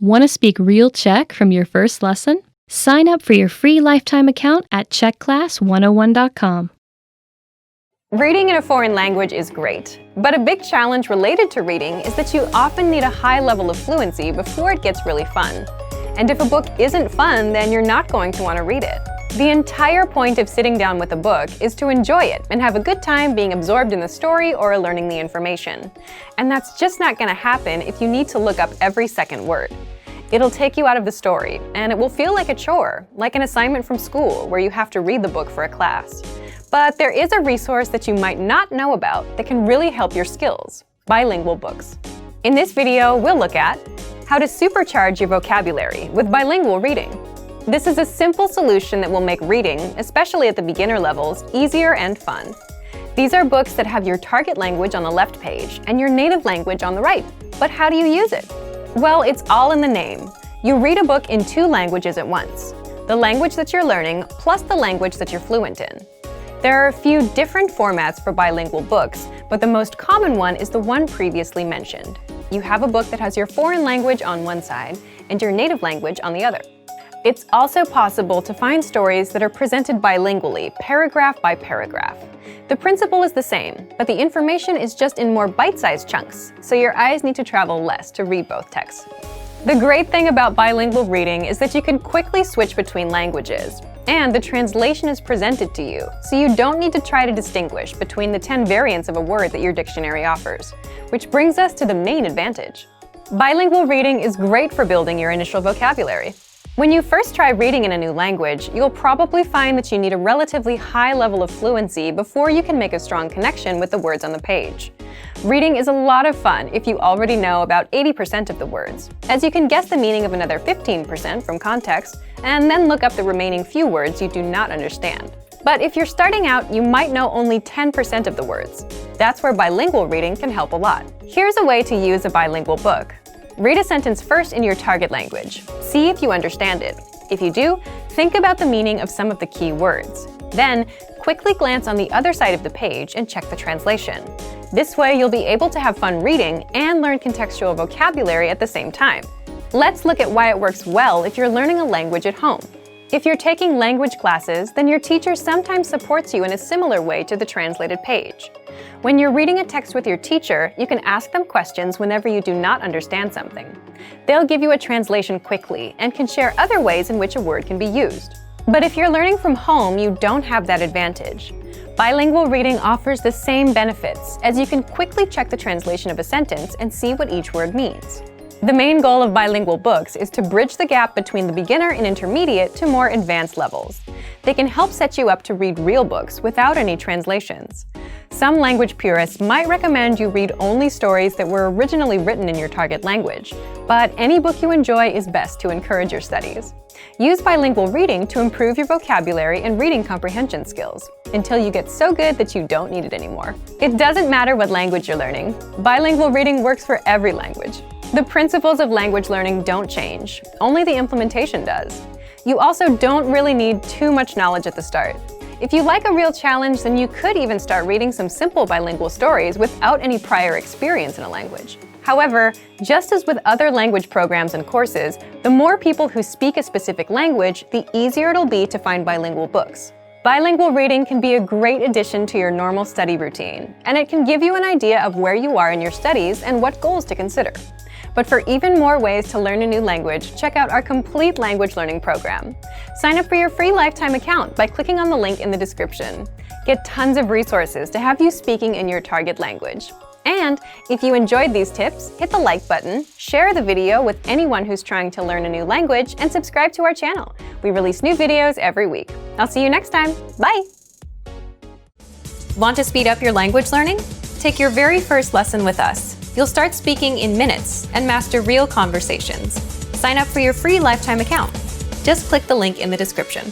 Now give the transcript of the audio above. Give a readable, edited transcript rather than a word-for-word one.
Want to speak real Czech from your first lesson? Sign up for your free lifetime account at czechclass101.com. Reading in a foreign language is great, but a big challenge related to reading is that you often need a high level of fluency before it gets really fun. And if a book isn't fun, then you're not going to want to read it. The entire point of sitting down with a book is to enjoy it and have a good time being absorbed in the story or learning the information. And that's just not going to happen if you need to look up every second word. It'll take you out of the story, and it will feel like a chore, like an assignment from school where you have to read the book for a class. But there is a resource that you might not know about that can really help your skills: bilingual books. In this video, we'll look at how to supercharge your vocabulary with bilingual reading. This is a simple solution that will make reading, especially at the beginner levels, easier and fun. These are books that have your target language on the left page and your native language on the right. But how do you use it? Well, it's all in the name. You read a book in two languages at once: the language that you're learning plus the language that you're fluent in. There are a few different formats for bilingual books, but the most common one is the one previously mentioned. You have a book that has your foreign language on one side and your native language on the other. It's also possible to find stories that are presented bilingually, paragraph by paragraph. The principle is the same, but the information is just in more bite-sized chunks, so your eyes need to travel less to read both texts. The great thing about bilingual reading is that you can quickly switch between languages, and the translation is presented to you, so you don't need to try to distinguish between the 10 variants of a word that your dictionary offers. Which brings us to the main advantage. Bilingual reading is great for building your initial vocabulary. When you first try reading in a new language, you'll probably find that you need a relatively high level of fluency before you can make a strong connection with the words on the page. Reading is a lot of fun if you already know about 80% of the words, as you can guess the meaning of another 15% from context, and then look up the remaining few words you do not understand. But if you're starting out, you might know only 10% of the words. That's where bilingual reading can help a lot. Here's a way to use a bilingual book. Read a sentence first in your target language. See if you understand it. If you do, think about the meaning of some of the key words. Then, quickly glance on the other side of the page and check the translation. This way, you'll be able to have fun reading and learn contextual vocabulary at the same time. Let's look at why it works well if you're learning a language at home. If you're taking language classes, then your teacher sometimes supports you in a similar way to the translated page. When you're reading a text with your teacher, you can ask them questions whenever you do not understand something. They'll give you a translation quickly and can share other ways in which a word can be used. But if you're learning from home, you don't have that advantage. Bilingual reading offers the same benefits, as you can quickly check the translation of a sentence and see what each word means. The main goal of bilingual books is to bridge the gap between the beginner and intermediate to more advanced levels. They can help set you up to read real books without any translations. Some language purists might recommend you read only stories that were originally written in your target language, but any book you enjoy is best to encourage your studies. Use bilingual reading to improve your vocabulary and reading comprehension skills, until you get so good that you don't need it anymore. It doesn't matter what language you're learning. Bilingual reading works for every language. The principles of language learning don't change, only the implementation does. You also don't really need too much knowledge at the start. If you like a real challenge, then you could even start reading some simple bilingual stories without any prior experience in a language. However, just as with other language programs and courses, the more people who speak a specific language, the easier it'll be to find bilingual books. Bilingual reading can be a great addition to your normal study routine, and it can give you an idea of where you are in your studies and what goals to consider. But for even more ways to learn a new language, check out our complete language learning program. Sign up for your free lifetime account by clicking on the link in the description. Get tons of resources to have you speaking in your target language. And if you enjoyed these tips, hit the like button, share the video with anyone who's trying to learn a new language, and subscribe to our channel. We release new videos every week. I'll see you next time. Bye! Want to speed up your language learning? Take your very first lesson with us. You'll start speaking in minutes and master real conversations. Sign up for your free lifetime account. Just click the link in the description.